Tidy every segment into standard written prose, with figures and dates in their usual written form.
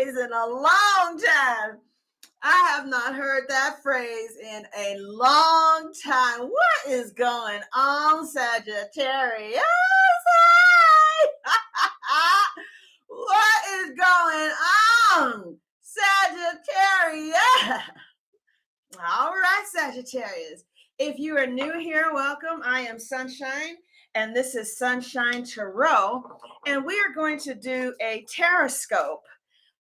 phrase in a long time. I have not heard that phrase in a long time. What is going on, Sagittarius? What is going on, Sagittarius? All right, Sagittarius. If you are new here, welcome. I am Sunshine, and this is Sunshine Tarot, and we are going to do a Taroscope.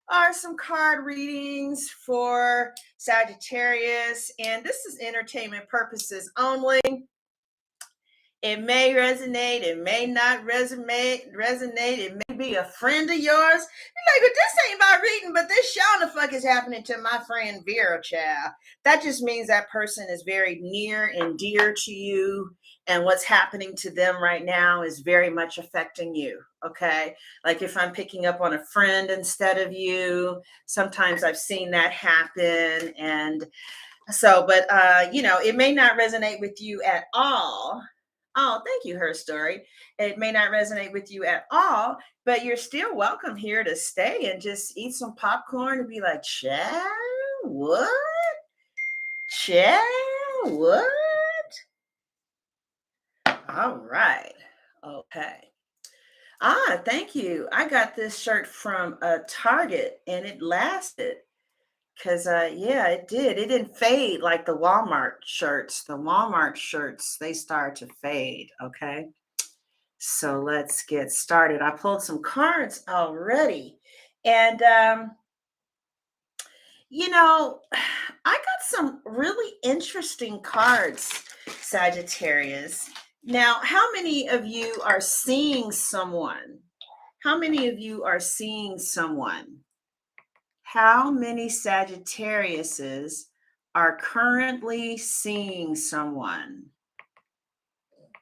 Are some card readings for Sagittarius, and this is entertainment purposes only. It may resonate, it may not resonate. It may be a friend of yours. You're like, well, this ain't my reading, but this sure the fuck is happening to my friend Vera, child. That just means that person is very near and dear to you, and what's happening to them right now is very much affecting you, okay? Like if I'm picking up on a friend instead of you, sometimes I've seen that happen, and so, but, it may not resonate with you at all. Oh, thank you, Her Story. It may not resonate with you at all, but you're still welcome here to stay and just eat some popcorn and be like, Chad, what? Chad, what? All right. Okay. Thank you. I got this shirt from Target and it lasted. Because, yeah, it did. It didn't fade like the Walmart shirts. The Walmart shirts, they start to fade, okay? So let's get started. I pulled some cards already. And, I got some really interesting cards, Sagittarius. Now, how many of you are seeing someone? How many of you are seeing someone? How many Sagittariuses are currently seeing someone?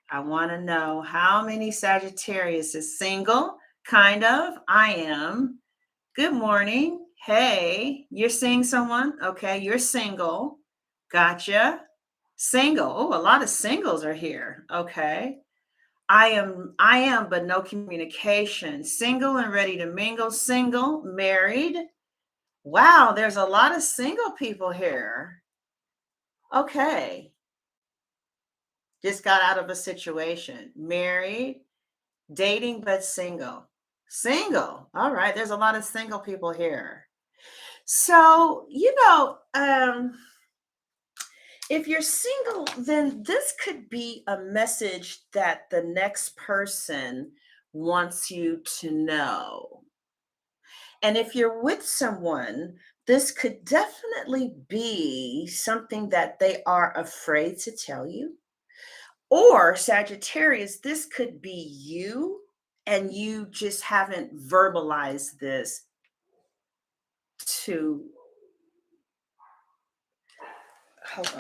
I want to know how many Sagittarius is single. Kind of. I am. Good morning. Hey, you're seeing someone? Okay, you're single. Gotcha. Single. Oh, a lot of singles are here. Okay. I am, but no communication. Single and ready to mingle. Single, married. Wow, there's a lot of single people here. Okay. Just got out of a situation. Married, dating, but single. Single. All right. There's a lot of single people here. So, if you're single, then this could be a message that the next person wants you to know. And if you're with someone, this could definitely be something that they are afraid to tell you. Or Sagittarius, this could be you and you just haven't verbalized this to, hold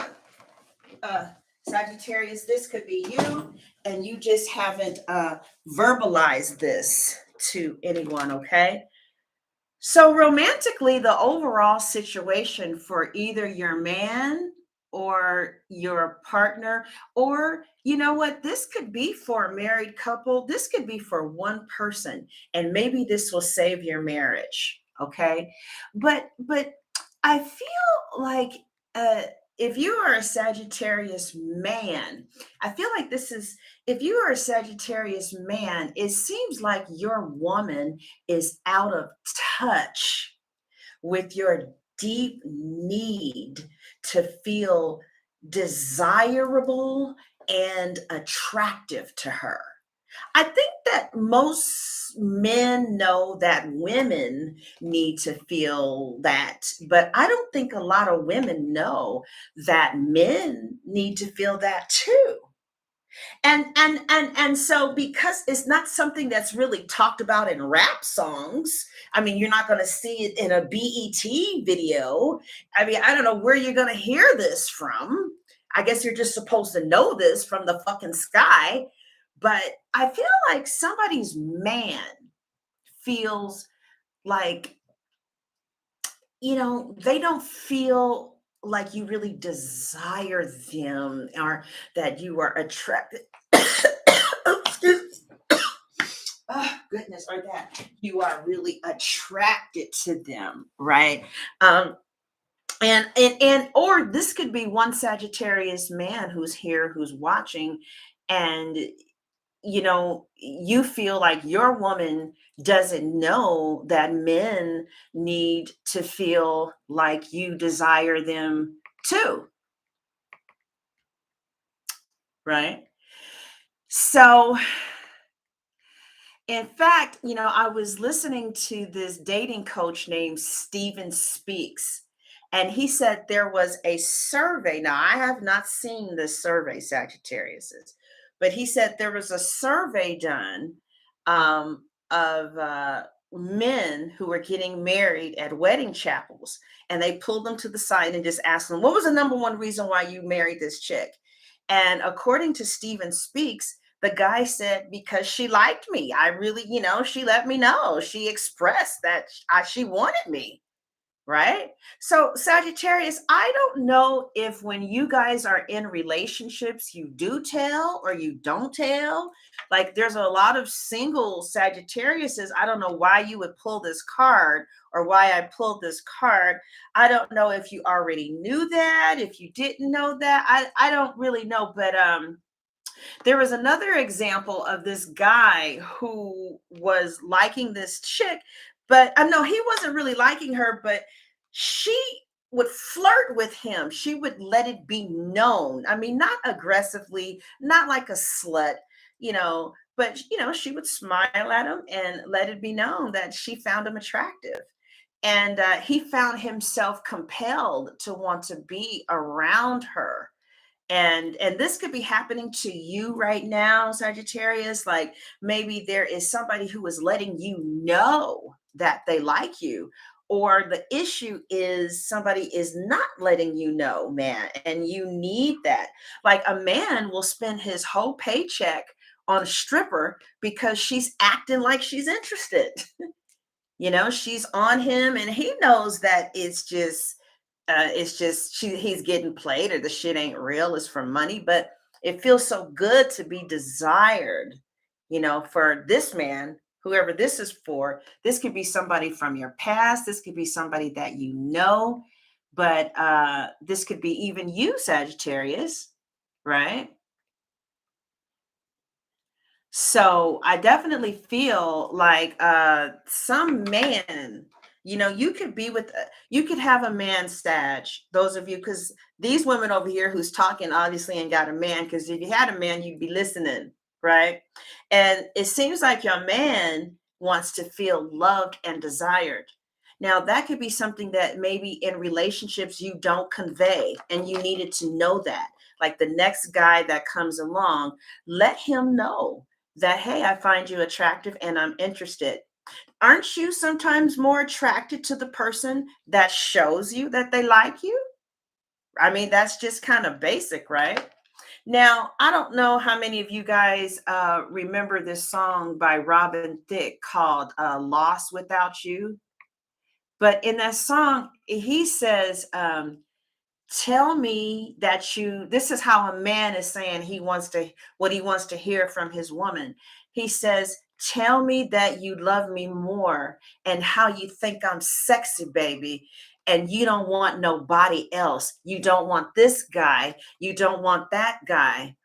on. Sagittarius, this could be you and you just haven't verbalized this to anyone, okay? So romantically, the overall situation for either your man or your partner, or you know what, this could be for a married couple, this could be for one person, and maybe this will save your marriage, okay? But I feel like if you are a Sagittarius man, I feel like this is, if you are a Sagittarius man, it seems like your woman is out of touch with your deep need to feel desirable and attractive to her. I think that most men know that women need to feel that, but I don't think a lot of women know that men need to feel that too. And so because it's not something that's really talked about in rap songs, I mean, you're not going to see it in a BET video. I mean, I don't know where you're going to hear this from. I guess you're just supposed to know this from the fucking sky. But I feel like somebody's man feels like, they don't feel like you really desire them or that you are attracted. Excuse me. goodness, or that you are really attracted to them, right? Um, and or this could be one Sagittarius man who's here, who's watching, and you feel like your woman doesn't know that men need to feel like you desire them too, right? So, in fact, I was listening to this dating coach named Steven Speaks, and he said there was a survey. Now, I have not seen this survey, Sagittarius's, but he said there was a survey done of men who were getting married at wedding chapels, and they pulled them to the side and just asked them, "What was the number one reason why you married this chick?" And according to Steven Speaks, the guy said, because she liked me. I really, she let me know. She expressed that she wanted me. Right. So, Sagittarius, I don't know if when you guys are in relationships, you do tell or you don't tell. Like, there's a lot of single Sagittariuses. I don't know why you would pull this card or why I pulled this card. I don't know if you already knew that, if you didn't know that. I don't really know. But there was another example of this guy who was liking this chick, but I know he wasn't really liking her, but she would flirt with him. She would let it be known. I mean, not aggressively, not like a slut, but she would smile at him and let it be known that she found him attractive. And he found himself compelled to want to be around her, and this could be happening to you right now, Sagittarius. Like, maybe there is somebody who is letting you know that they like you, or the issue is somebody is not letting you know, man, and you need that. Like, a man will spend his whole paycheck on a stripper because she's acting like she's interested. She's on him, and he knows that it's just he's getting played, or the shit ain't real, it's for money, but it feels so good to be desired, for this man, whoever this is for. This could be somebody from your past, this could be somebody that but this could be even you, Sagittarius, right? So I definitely feel like some man, you could have a man, Sag, those of you, because these women over here who's talking obviously ain't got a man, because if you had a man, you'd be listening, right? And it seems like your man wants to feel loved and desired. Now, that could be something that maybe in relationships you don't convey, and you needed to know that. Like, the next guy that comes along, let him know that, hey, I find you attractive and I'm interested. Aren't you sometimes more attracted to the person that shows you that they like you? I mean, that's just kind of basic, right? Now, I don't know how many of you guys remember this song by Robin Thicke called Lost Without You. But in that song, he says, tell me that this is how a man is saying what he wants to hear from his woman. He says, tell me that you love me more, and how you think I'm sexy, baby, and you don't want nobody else. You don't want this guy, you don't want that guy.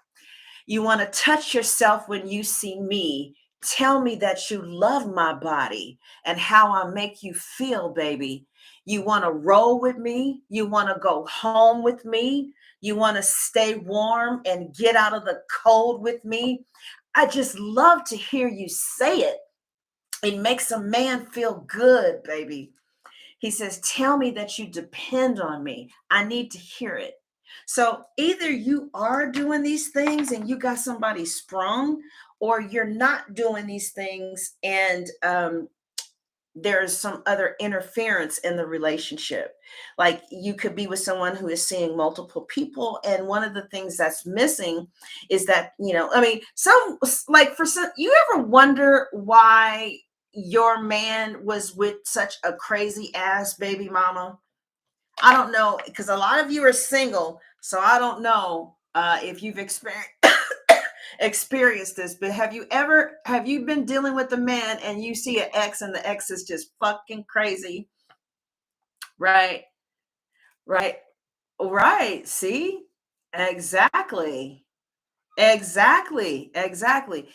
You want to touch yourself when you see me. Tell me that you love my body and how I make you feel, baby. You want to roll with me. You want to go home with me. You want to stay warm and get out of the cold with me. I just love to hear you say it. It makes a man feel good, baby. He says, tell me that you depend on me. I need to hear it. So either you are doing these things and you got somebody sprung, or you're not doing these things and there's some other interference in the relationship. Like, you could be with someone who is seeing multiple people, and one of the things that's missing is that, I mean, for some, you ever wonder why your man was with such a crazy ass baby mama? I don't know, because a lot of you are single, so I don't know if you've experienced experienced this, but have you been dealing with a man and you see an ex and the ex is just fucking crazy, right? Right. Right. See? Exactly. Exactly, exactly.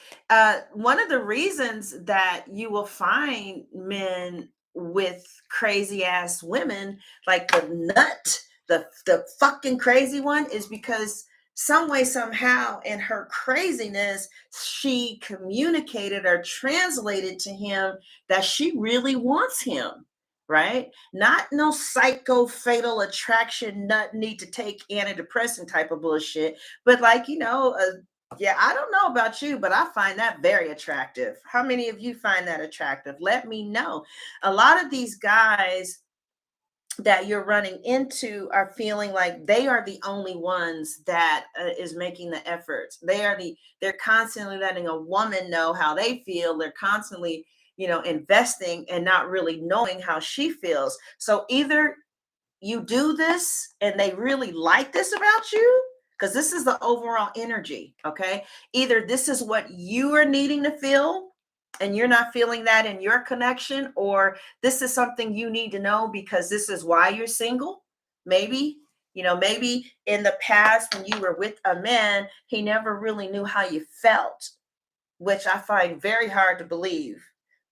One of the reasons that you will find men with crazy ass women, like the fucking crazy one, is because some way, somehow, in her craziness, she communicated or translated to him that she really wants him. Right? Not no psycho fatal attraction, nut need to take antidepressant type of bullshit, but like, yeah, I don't know about you, but I find that very attractive. How many of you find that attractive? Let me know. A lot of these guys that you're running into are feeling like they are the only ones that is making the efforts. They're constantly letting a woman know how they feel. They're constantly, investing and not really knowing how she feels. So either you do this and they really like this about you, because this is the overall energy. Okay, either this is what you are needing to feel and you're not feeling that in your connection, or this is something you need to know because this is why you're single. Maybe, maybe in the past when you were with a man, he never really knew how you felt, which I find very hard to believe.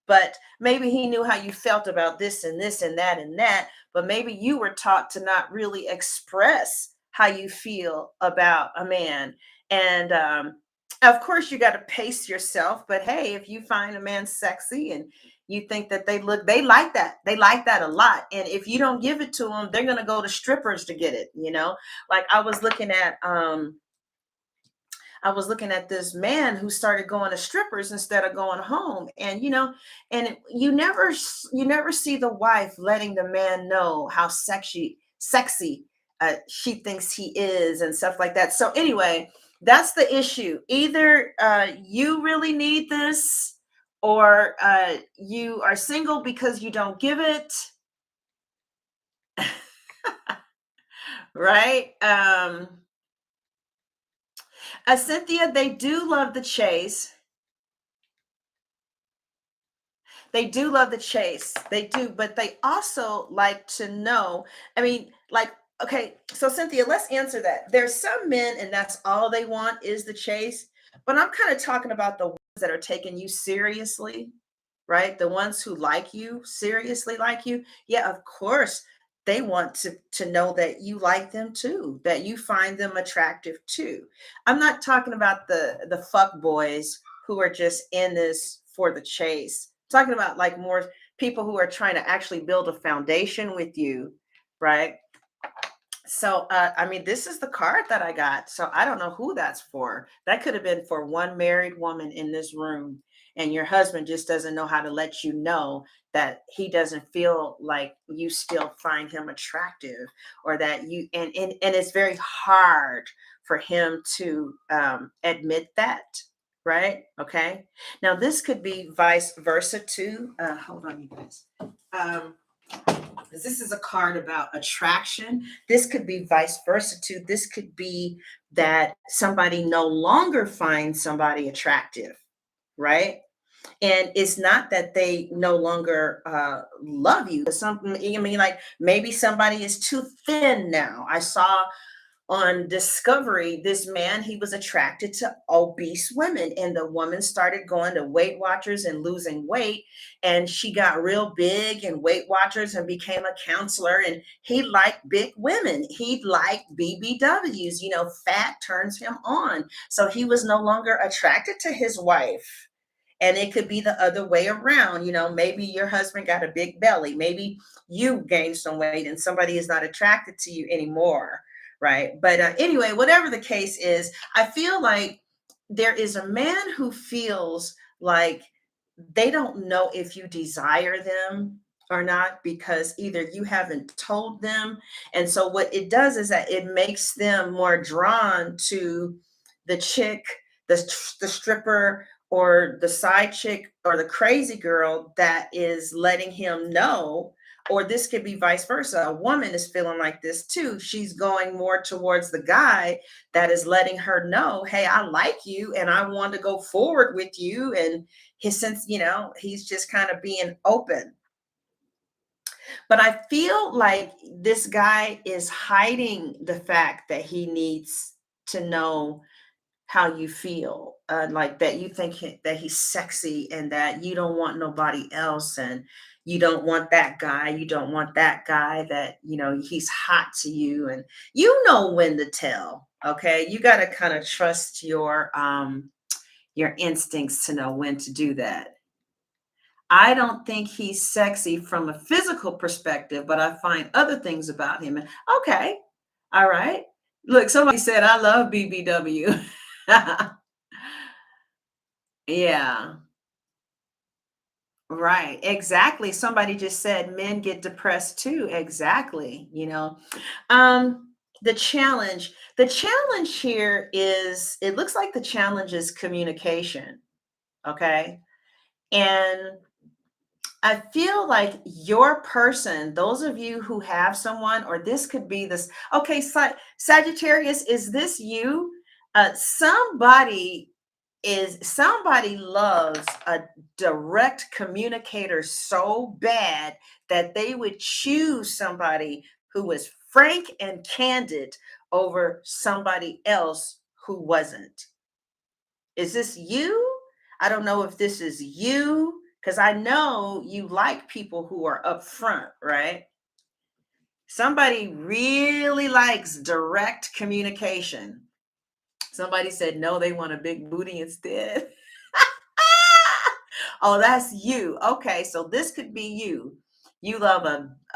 But maybe he knew how you felt about this and this and that and that. But maybe you were taught to not really express how you feel about a man. And of course, you got to pace yourself. But hey, if you find a man sexy and you think that they like that. They like that a lot. And if you don't give it to them, they're going to go to strippers to get it. Like I was looking at this man who started going to strippers instead of going home, and you never see the wife letting the man know how sexy she thinks he is and stuff like that. So anyway, that's the issue. Either you really need this, or you are single because you don't give it. Right. Cynthia, they do love the chase. They do love the chase. They do, but they also like to know. I mean, like, okay, so Cynthia, let's answer that. There's some men, and that's all they want is the chase. But I'm kind of talking about the ones that are taking you seriously, right? The ones who like you, seriously like you. Yeah, of course, they want to know that you like them too, that you find them attractive too. I'm not talking about the fuck boys who are just in this for the chase. I'm talking about like more people who are trying to actually build a foundation with you, right? So, I mean, this is the card that I got. So I don't know who that's for. That could have been for one married woman in this room, and your husband just doesn't know how to let you know that he doesn't feel like you still find him attractive, or that and it's very hard for him to admit that. Right. Okay. Now, this could be vice versa too. Hold on, you guys. Um, this is a card about attraction. This could be vice versa too. This could be that somebody no longer finds somebody attractive, right? And it's not that they no longer love you. Something, I mean, like maybe somebody is too thin now. I saw on Discovery, this man, he was attracted to obese women, and the woman started going to Weight Watchers and losing weight, and she got real big in Weight Watchers and became a counselor, and he liked big women. He liked BBWs. Fat turns him on. So he was no longer attracted to his wife. And it could be the other way around. Maybe your husband got a big belly. Maybe you gained some weight and somebody is not attracted to you anymore. Right. But anyway, whatever the case is, I feel like there is a man who feels like they don't know if you desire them or not, because either you haven't told them. And so what it does is that it makes them more drawn to the chick, the stripper, or the side chick, or the crazy girl that is letting him know, Or this could be vice versa. A woman is feeling like this too. She's going more towards the guy that is letting her know, hey, I like you and I want to go forward with you. And his sense, he's just kind of being open. But I feel like this guy is hiding the fact that he needs to know how you feel, like that you think that he's sexy and that you don't want nobody else, and you don't want that guy, you don't want that guy, that he's hot to you, and you know when to tell. Okay, you got to kind of trust your instincts to know when to do that. I don't think he's sexy from a physical perspective, but I find other things about him. Okay, all right. Look, somebody said I love BBW. Yeah, right. Exactly. Somebody just said men get depressed too. Exactly. The challenge here is, it looks like the challenge is communication. Okay. And I feel like your person, those of you who have someone, or this could be this. Okay, Sagittarius, is this you? Somebody loves a direct communicator so bad that they would choose somebody who is frank and candid over somebody else who wasn't. Is this you? I don't know if this is you, because I know you like people who are upfront, right? Somebody really likes direct communication. Somebody said no, they want a big booty instead. Oh, that's you. Okay, so this could be you. You love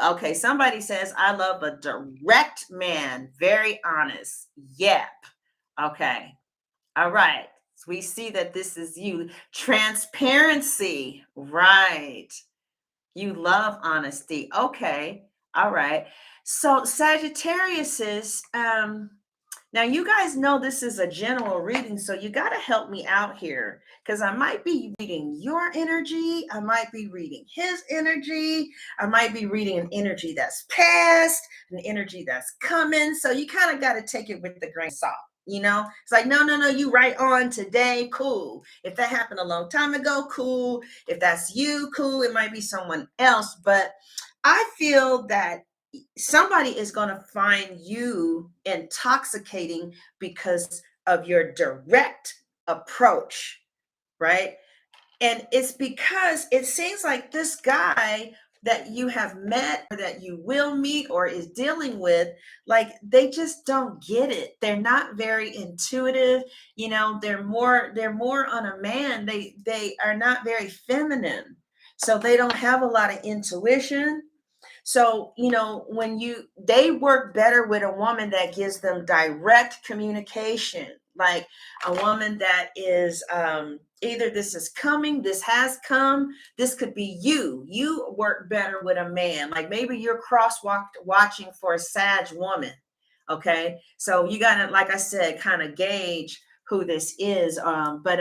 okay, somebody says, I love a direct man, very honest. Yep. Okay. All right. So we see that this is you. Transparency. Right. You love honesty. Okay. All right. So Sagittarius is now, you guys know this is a general reading, so you got to help me out here, because I might be reading your energy. I might be reading his energy. I might be reading an energy that's past, an energy that's coming. So you kind of got to take it with the grain of salt. It's like, no, no, no, you right on today. Cool. If that happened a long time ago, cool. If that's you, cool. It might be someone else. But I feel that somebody is going to find you intoxicating because of your direct approach, right? And it's because it seems like this guy that you have met, or that you will meet, or is dealing with, like, they just don't get it. They're not very intuitive. They're more on a man. They are not very feminine, so they don't have a lot of intuition. So, they work better with a woman that gives them direct communication, like a woman that is, either this is coming, this has come, this could be you. You work better with a man. Like maybe you're watching for a Sag woman. Okay. So you got to, like I said, kind of gauge who this is. But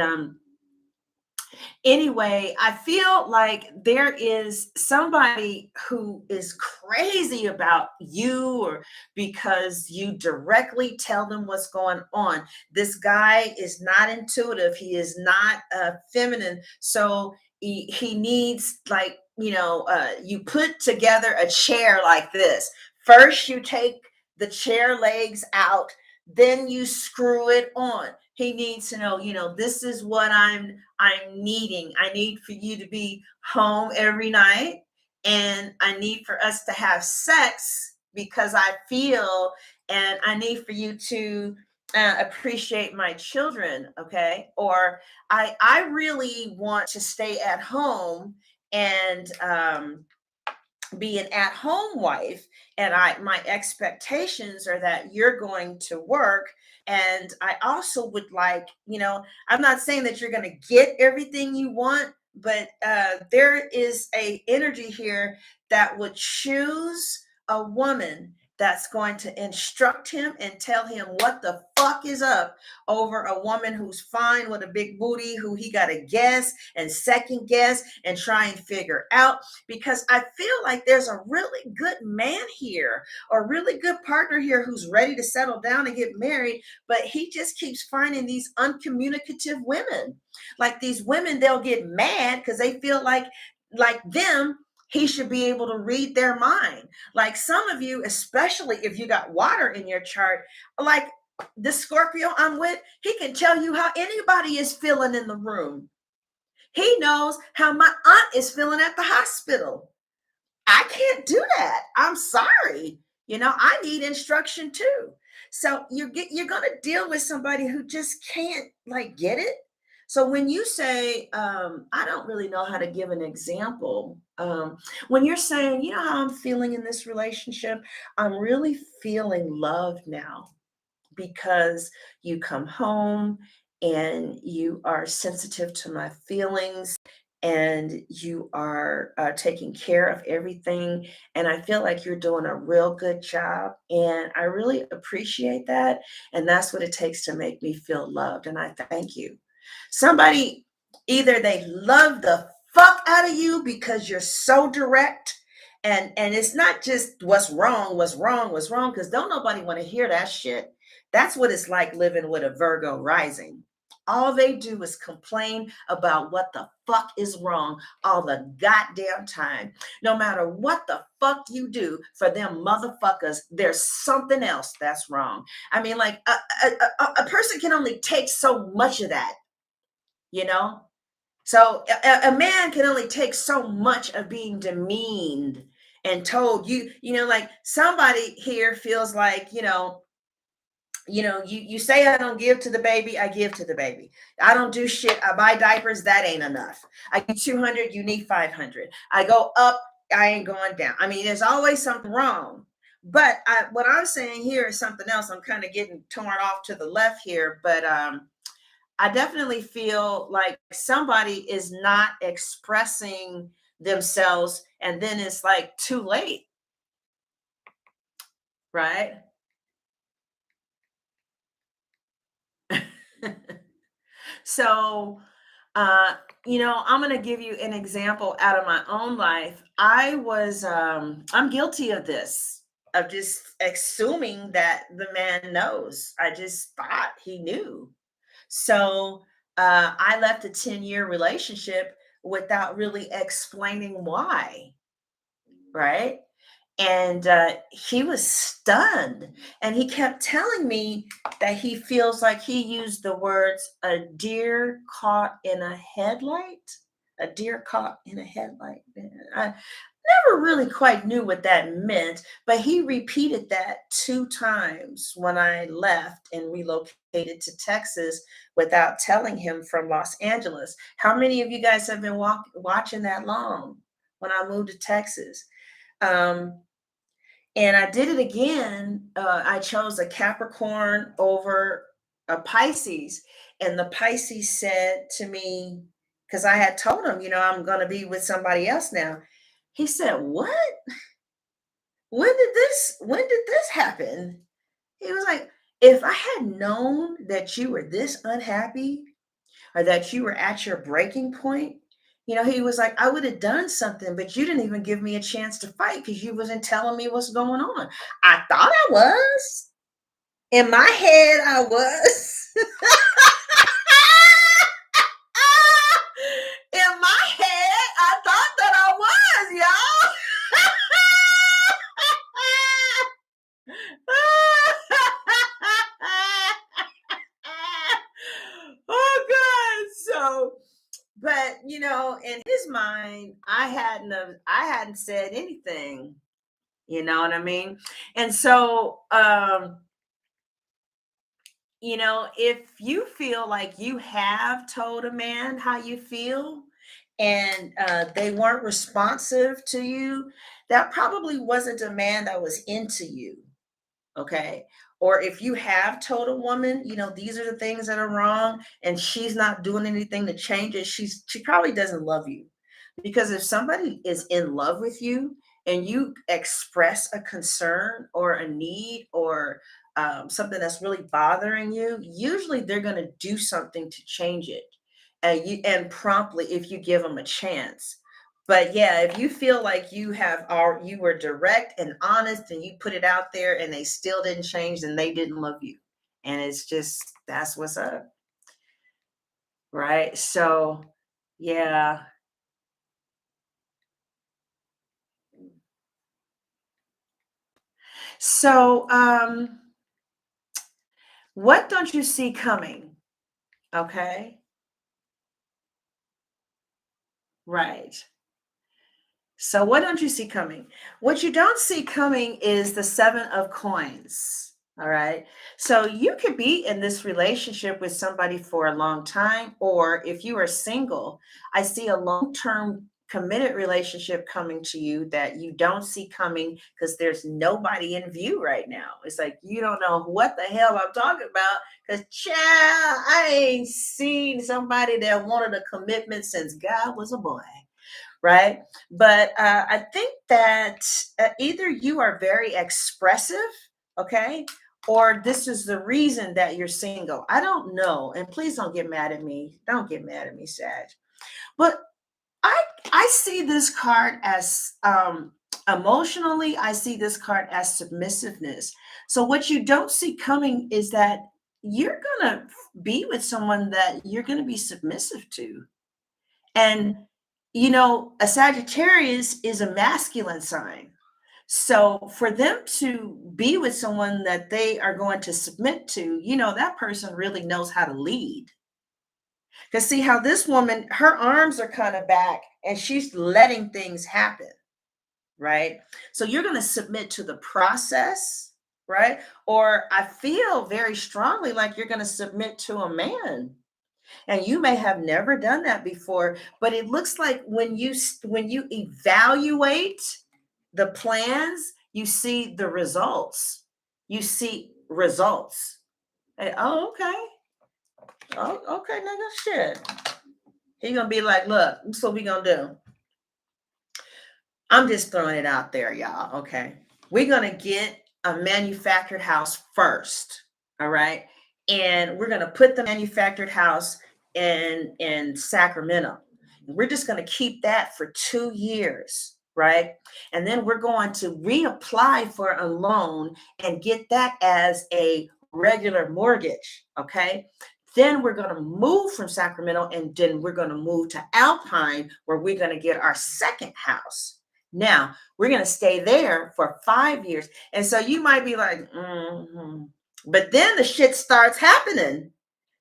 anyway, I feel like there is somebody who is crazy about you, or because you directly tell them what's going on. This guy is not intuitive. He is not feminine. So he needs, like, you put together a chair like this. First, you take the chair legs out, then you screw it on. He needs to know, this is what I'm needing. I need for you to be home every night, and I need for us to have sex because I feel, and I need for you to appreciate my children. Okay. Or I really want to stay at home and be an at-home wife, and my expectations are that you're going to work, and I also would like, I'm not saying that you're going to get everything you want, but there is a energy here that would choose a woman that's going to instruct him and tell him what the fuck is up over a woman who's fine with a big booty, who he got to guess and second guess and try and figure out. Because I feel like there's a really good man here, or a really good partner here, who's ready to settle down and get married, but he just keeps finding these uncommunicative women. Like these women, they'll get mad because they feel like them, he should be able to read their mind. Like some of you, especially if you got water in your chart, like the Scorpio I'm with, he can tell you how anybody is feeling in the room. He knows how my aunt is feeling at the hospital. I can't do that. I'm sorry. I need instruction too. So you're going to deal with somebody who just can't like get it. So when you say, I don't really know how to give an example. When you're saying, how I'm feeling in this relationship, I'm really feeling love now because you come home and you are sensitive to my feelings, and you are taking care of everything. And I feel like you're doing a real good job. And I really appreciate that. And that's what it takes to make me feel loved. And I thank you. Somebody, either they love the fuck out of you because you're so direct. And it's not just what's wrong, because don't nobody want to hear that shit. That's what it's like living with a Virgo rising. All they do is complain about what the fuck is wrong all the goddamn time. No matter what the fuck you do for them motherfuckers, there's something else that's wrong. I mean, like a person can only take so much of that, you know? So a man can only take so much of being demeaned and told like somebody here feels like, you say I don't give to the baby, I give to the baby. I don't do shit. I buy diapers, that ain't enough. I get 200, you need 500. I go up, I ain't going down. I mean, there's always something wrong. But what I'm saying here is something else. I'm kind of getting torn off to the left here, but I definitely feel like somebody is not expressing themselves, and then it's like too late, right? So, I'm going to give you an example out of my own life. I'm guilty of this, of just assuming that the man knows. I just thought he knew. So, I left a 10-year relationship without really explaining why, right? And he was stunned, and he kept telling me that he feels like he used the words "a deer caught in a headlight," a deer caught in a headlight. I never really quite knew what that meant, but he repeated that 2 times when I left and relocated to Texas without telling him from Los Angeles. How many of you guys have been watching that long when I moved to Texas? um, and I did it again. I chose a Capricorn over a Pisces. And the Pisces said to me, because I had told him, I'm going to be with somebody else now. He said, "What? When did this happen?" He was like, "If I had known that you were this unhappy, or that you were at your breaking point," he was like, "I would have done something, but you didn't even give me a chance to fight because you wasn't telling me what's going on." I thought I was. In my head, I was. In my head, I thought that I was, y'all. Oh God. So, but in his mind, I hadn't said anything. You know what I mean? And so, if you feel like you have told a man how you feel, and they weren't responsive to you, that probably wasn't a man that was into you. Okay. Or if you have told a woman, these are the things that are wrong, and she's not doing anything to change it, she probably doesn't love you. Because if somebody is in love with you and you express a concern or a need or something that's really bothering you, usually they're going to do something to change it, and promptly if you give them a chance. But yeah, if you feel like you were direct and honest and you put it out there and they still didn't change, then they didn't love you. And it's just that's what's up, right? So yeah. So what don't you see coming? Okay. Right. So what don't you see coming? What you don't see coming is the 7 of coins. All right. So you could be in this relationship with somebody for a long time, or if you are single, I see a long-term committed relationship coming to you that you don't see coming because there's nobody in view right now. It's like you don't know what the hell I'm talking about because, child, I ain't seen somebody that wanted a commitment since God was a boy, right? But I think that either you are very expressive, okay, or this is the reason that you're single. I don't know, and please don't get mad at me. Don't get mad at me, Sag. But I I see this card as emotionally. I see this card as submissiveness. So what you don't see coming is that you're gonna be with someone that you're gonna be submissive to. And, a Sagittarius is a masculine sign. So for them to be with someone that they are going to submit to, that person really knows how to lead. Because see how this woman, her arms are kind of back and she's letting things happen, right? So you're going to submit to the process, right? Or I feel very strongly like you're going to submit to a man, and you may have never done that before, but it looks like when you evaluate the plans, you see the results. You see results. Oh, okay. Oh, okay, nigga, shit. He gonna be like, look, this is what we gonna do. I'm just throwing it out there, y'all. Okay. We're going to get a manufactured house first. All right. And we're going to put the manufactured house in Sacramento. We're just going to keep that for 2 years. Right. And then we're going to reapply for a loan and get that as a regular mortgage. Okay. Then we're going to move from Sacramento and then we're going to move to Alpine where we're going to get our second house. Now, we're going to stay there for 5 years. And so you might be like, but then the shit starts happening.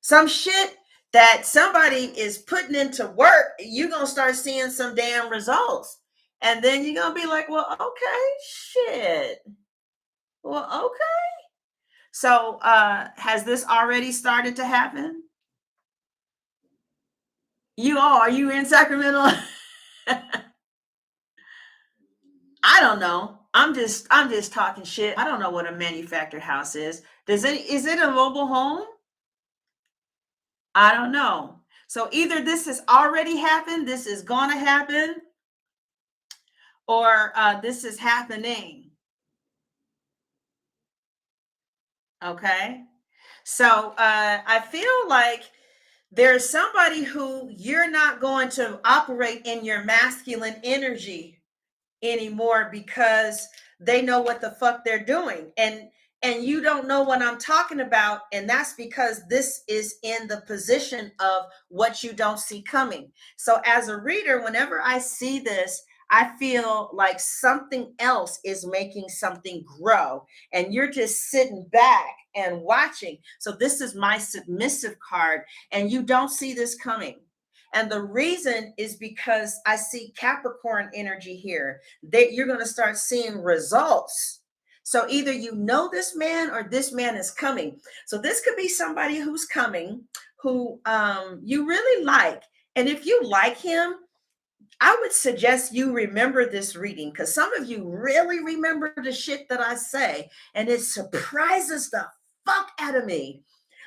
Some shit that somebody is putting into work, you're going to start seeing some damn results. And then you're going to be like, well, okay, shit. Well, okay. So has this already started to happen? Are you in Sacramento? I don't know. I'm just talking shit. I don't know what a manufactured house is. Is it a mobile home? I don't know. So either this has already happened, this is gonna happen, or this is happening. Okay. So I feel like there's somebody who you're not going to operate in your masculine energy anymore because they know what the fuck they're doing, and you don't know what I'm talking about, and that's because this is in the position of what you don't see coming. So as a reader, whenever I see this, I feel like something else is making something grow and you're just sitting back and watching. So this is my submissive card, and you don't see this coming. And the reason is because I see Capricorn energy here, that you're going to start seeing results. So either you know this man or this man is coming. So this could be somebody who's coming who you really like. And if you like him, I would suggest you remember this reading because some of you really remember the shit that I say, and it surprises the fuck out of me.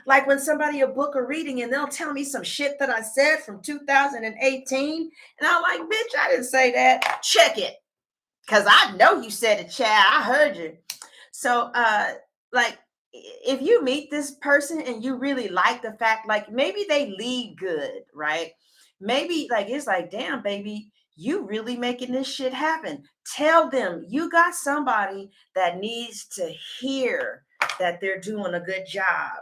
Like when somebody will book a reading and they'll tell me some shit that I said from 2018, and I'm like, bitch, I didn't say that. Check it. Because I know you said it, Chad. I heard you. So, like, if you meet this person and you really like the fact, like, maybe they lead good, right? Maybe, like, it's like, damn, baby, you really making this shit happen. Tell them you got somebody that needs to hear that they're doing a good job.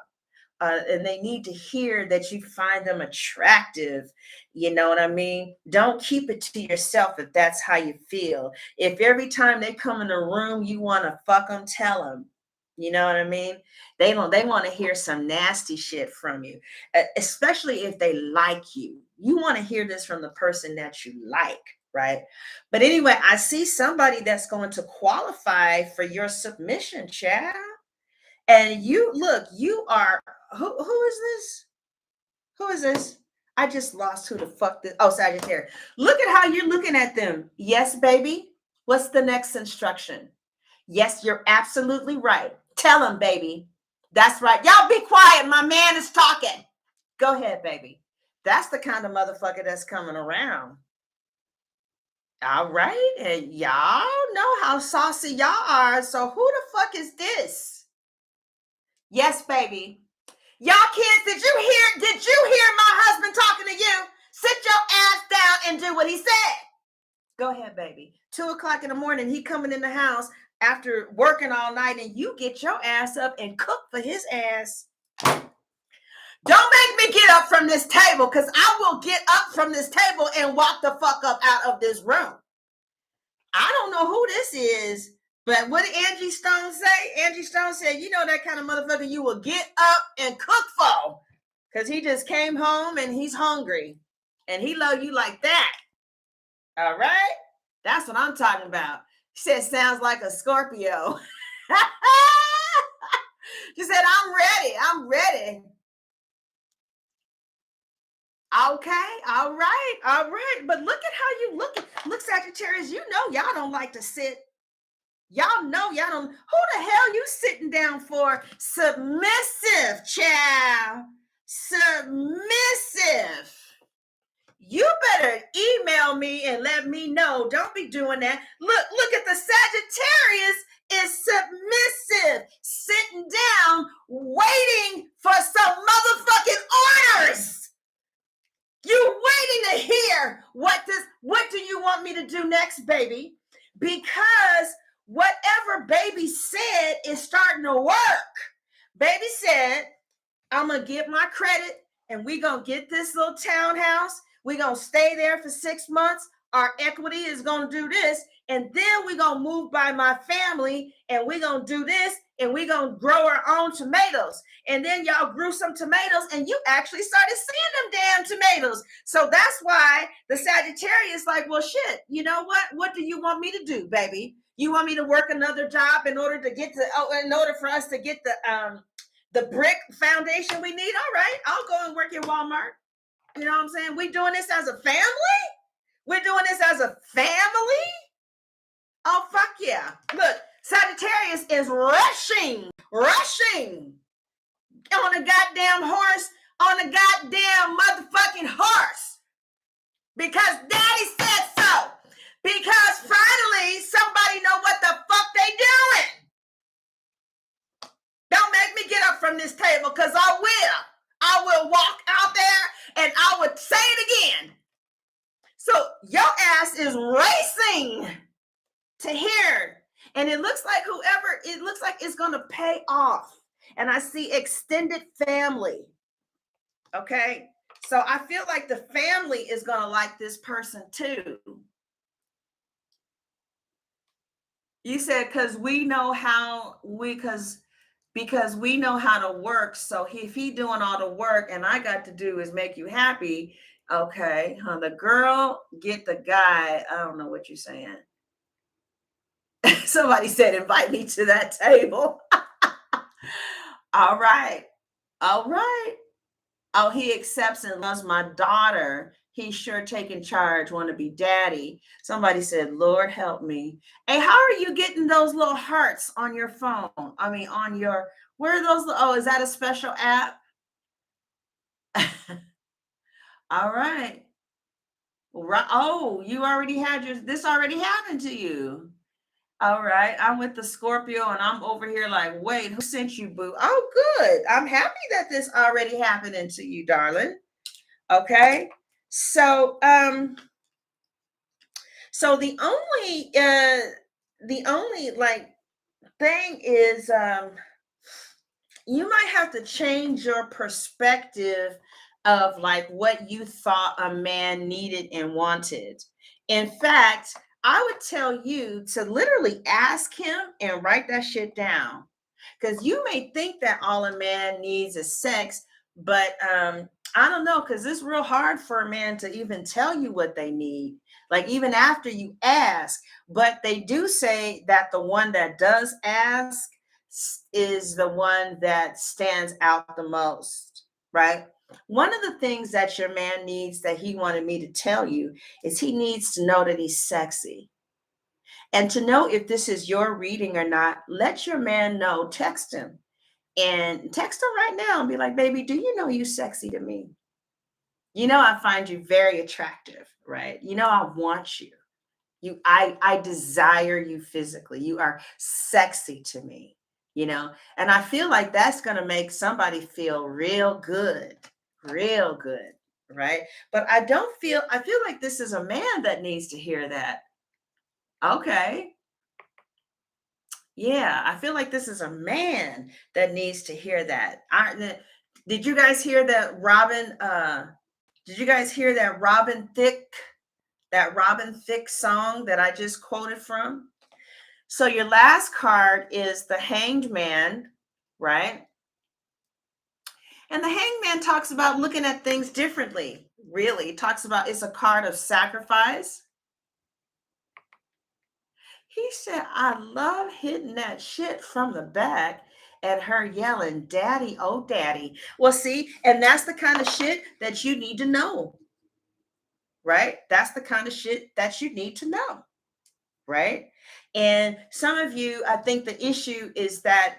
And they need to hear that you find them attractive. You know what I mean? Don't keep it to yourself if that's how you feel. If every time they come in the room you want to fuck them, tell them. You know what I mean? They don't. They want to hear some nasty shit from you, especially if they like you. You want to hear this from the person that you like, right? But anyway, I see somebody that's going to qualify for your submission, Chad. And you look, you are who is this? Who is this? I just lost who the fuck this. Oh, Sagittarius. Look at how you're looking at them. Yes, baby. What's the next instruction? Yes, you're absolutely right. Tell him, baby. That's right. Y'all be quiet. My man is talking. Go ahead, baby. That's the kind of motherfucker that's coming around. All right. And y'all know how saucy y'all are. So who the fuck is this? Yes, baby. Y'all kids, did you hear my husband talking to you? Sit your ass down and do what he said. Go ahead, baby. 2:00 in the morning, he coming in the house after working all night, and you get your ass up and cook for his ass. Don't make me get up from this table, because I will get up from this table and walk the fuck up out of this room. I don't know who this is, but what did Angie Stone say? Angie Stone said, you know that kind of motherfucker you will get up and cook for. Because he just came home and he's hungry. And he love you like that. All right? That's what I'm talking about. She said, sounds like a Scorpio. She said, I'm ready. I'm ready. Okay, all right, all right. But look at how you look. Look, Sagittarius, you know y'all don't like to sit. Y'all know y'all don't. Who the hell you sitting down for? Submissive, child. Submissive. You better email me and let me know. Don't be doing that. Look at the Sagittarius is submissive, sitting down, waiting for some motherfucking orders. You waiting to hear what do you want me to do next, baby? Because whatever baby said is starting to work. Baby said, I'm going to get my credit and we're going to get this little townhouse. We're going to stay there for 6 months. Our equity is going to do this. And then we're going to move by my family and we're going to do this and we're going to grow our own tomatoes. And then y'all grew some tomatoes and you actually started seeing them damn tomatoes. So that's why the Sagittarius like, well, shit, you know what? What do you want me to do, baby? You want me to work another job in order for us to get the brick foundation we need? All right, I'll go and work in Walmart. You know what I'm saying? We're doing this as a family? We're doing this as a family? Oh, fuck yeah. Look, Sagittarius is rushing on a goddamn horse, on a goddamn motherfucking horse. Because daddy said so. Because finally somebody know what the fuck they doing. Don't make me get up from this table, because I will. I will walk out there and I would say it again. So your ass is racing to here. And it looks like it's going to pay off. And I see extended family. Okay. So I feel like the family is going to like this person too. You said, because we know how because we know how to work. So if he doing all the work and I got to do is make you happy. Okay. The girl get the guy. I don't know what you're saying. Somebody said, invite me to that table. All right. All right. Oh, he accepts and loves my daughter. He's sure taking charge, want to be daddy. Somebody said, Lord, help me. Hey, how are you getting those little hearts on your phone? I mean, where are those? Oh, is that a special app? All right. Right. Oh, you already had this already happened to you. All right. I'm with the Scorpio and I'm over here like, wait, who sent you, boo? Oh, good. I'm happy that this already happening to you, darling. Okay. So, so the only like thing is you might have to change your perspective of like what you thought a man needed and wanted. In fact, I would tell you to literally ask him and write that shit down. Because you may think that all a man needs is sex, but I don't know, because it's real hard for a man to even tell you what they need, like even after you ask. But they do say that the one that does ask is the one that stands out the most, right? One of the things that your man needs that he wanted me to tell you is he needs to know that he's sexy. And to know if this is your reading or not, let your man know, text him and text him right now and be like, baby, do you know you sexy to me? You know, I find you very attractive, right? You know, I want you. I desire you physically. You are sexy to me, you know? And I feel like that's going to make somebody feel real good, right? But I feel like this is a man that needs to hear that. Okay. Yeah, I feel like this is a man that needs to hear that. Did you guys hear that did you guys hear that Robin Thicke song that I just quoted from? So your last card is the Hanged Man, right? And the Hanged Man talks about looking at things differently. Really, it talks about it's a card of sacrifice. He said, I love hitting that shit from the back and her yelling, Daddy, oh, Daddy. Well, see, and that's the kind of shit that you need to know, right? That's the kind of shit that you need to know, right? And some of you, I think the issue is that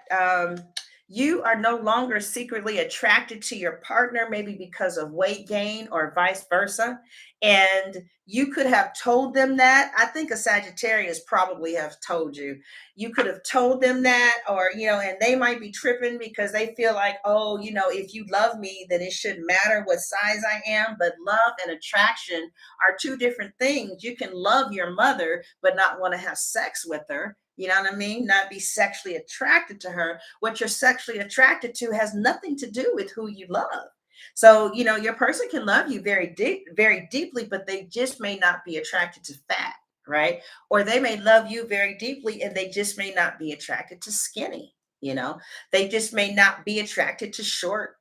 you are no longer secretly attracted to your partner, maybe because of weight gain or vice versa. And you could have told them that. I think a Sagittarius probably have told you. You could have told them that, or, you know, and they might be tripping because they feel like, oh, you know, if you love me, then it shouldn't matter what size I am. But love and attraction are two different things. You can love your mother, but not want to have sex with her. You know what I mean? Not be sexually attracted to her. What you're sexually attracted to has nothing to do with who you love. So, you know, your person can love you very deeply, but they just may not be attracted to fat, right? Or they may love you very deeply and they just may not be attracted to skinny, you know? They just may not be attracted to short.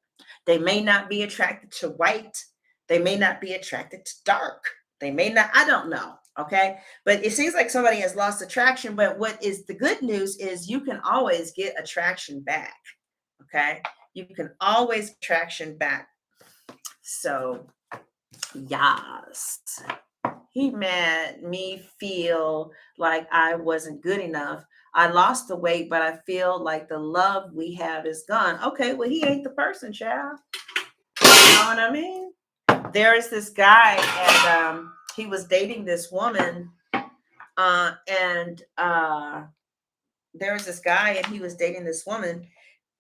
They may not be attracted to white. They may not be attracted to dark. They may not, I don't know. Okay. But it seems like somebody has lost attraction. But what is the good news is you can always get attraction back. Okay. You can always attraction back. So, yes, he made me feel like I wasn't good enough. I lost the weight, but I feel like the love we have is gone. Okay, well, he ain't the person, child. You know what I mean? There is this guy, and he was dating this woman, and there was this guy, and he was dating this woman,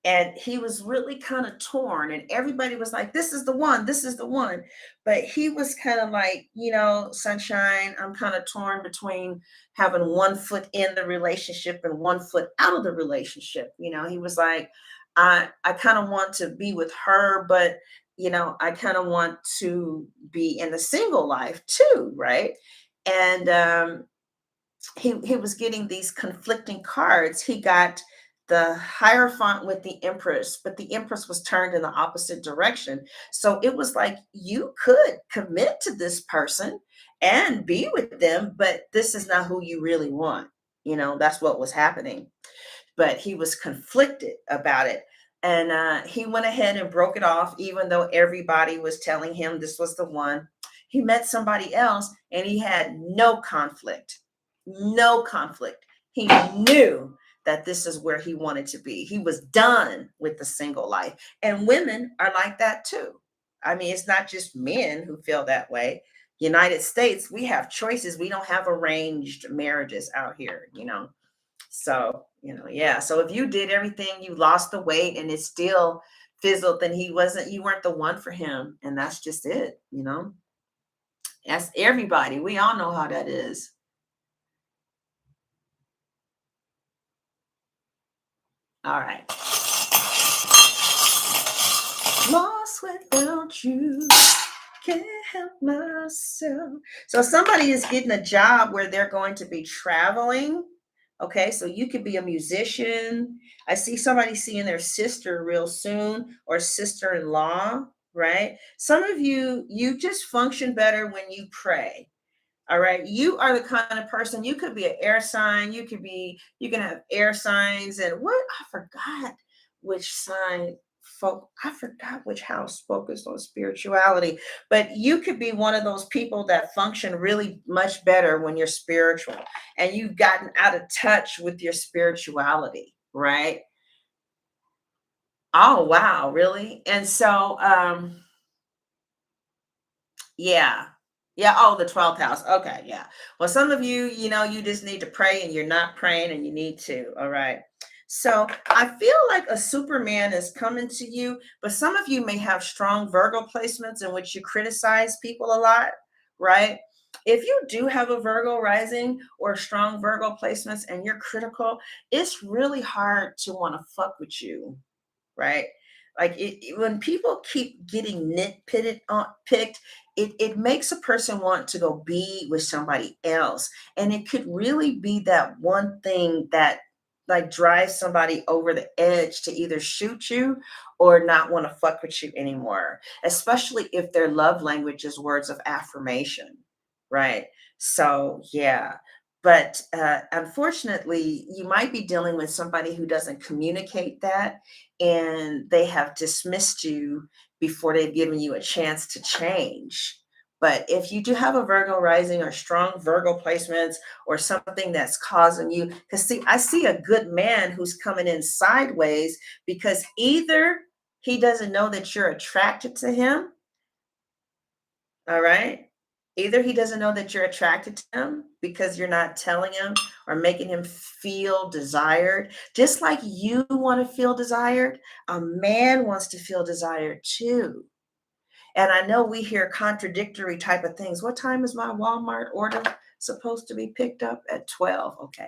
and he was really kind of torn, and everybody was like, this is the one, this is the one. But he was kind of like, you know, Sunshine, I'm kind of torn between having one foot in the relationship and one foot out of the relationship. You know, he was like, I kind of want to be with her, but you know, I kind of want to be in the single life too, right? And he was getting these conflicting cards. He got the Hierophant with the Empress, but the Empress was turned in the opposite direction. So it was like you could commit to this person and be with them, but this is not who you really want. You know, that's what was happening. But he was conflicted about it. And he went ahead and broke it off, even though everybody was telling him this was the one. He met somebody else and he had no conflict, no conflict. He knew that this is where he wanted to be. He was done with the single life. And women are like that too. I mean, it's not just men who feel that way. United States, we have choices. We don't have arranged marriages out here, you know. So, yeah. So if you did everything, you lost the weight and it still fizzled, then you weren't the one for him. And that's just it. That's everybody. We all know how that is. All right. Lost without you. Can't help myself. So somebody is getting a job where they're going to be traveling. Okay, so you could be a musician. I see somebody seeing their sister real soon or sister-in-law, right? Some of you just function better when you pray. All right. You are the kind of person, you could be an air sign. You can have air signs. And what? I forgot which sign I forgot which house focused on spirituality, but you could be one of those people that function really much better when you're spiritual and you've gotten out of touch with your spirituality, right? Oh, wow. Really? And so, yeah. Yeah. Oh, the 12th house. Okay. Yeah. Well, some of you, you just need to pray and you're not praying and you need to. All right. So I feel like a Superman is coming to you, but some of you may have strong Virgo placements in which you criticize people a lot, right? If you do have a Virgo rising or strong Virgo placements and you're critical, it's really hard to want to fuck with you, right? Like when people keep getting nitpicked on picked, it makes a person want to go be with somebody else. And it could really be that one thing that like drives somebody over the edge to either shoot you or not want to fuck with you anymore, especially if their love language is words of affirmation, right? So yeah. But unfortunately, you might be dealing with somebody who doesn't communicate that and they have dismissed you before they've given you a chance to change. But if you do have a Virgo rising or strong Virgo placements or something that's causing you, because see, I see a good man who's coming in sideways because either he doesn't know that you're attracted to him, all right? Either he doesn't know that you're attracted to him because you're not telling him or making him feel desired. Just like you want to feel desired, a man wants to feel desired too. And I know we hear contradictory type of things. What time is my Walmart order supposed to be picked up? At 12. Okay.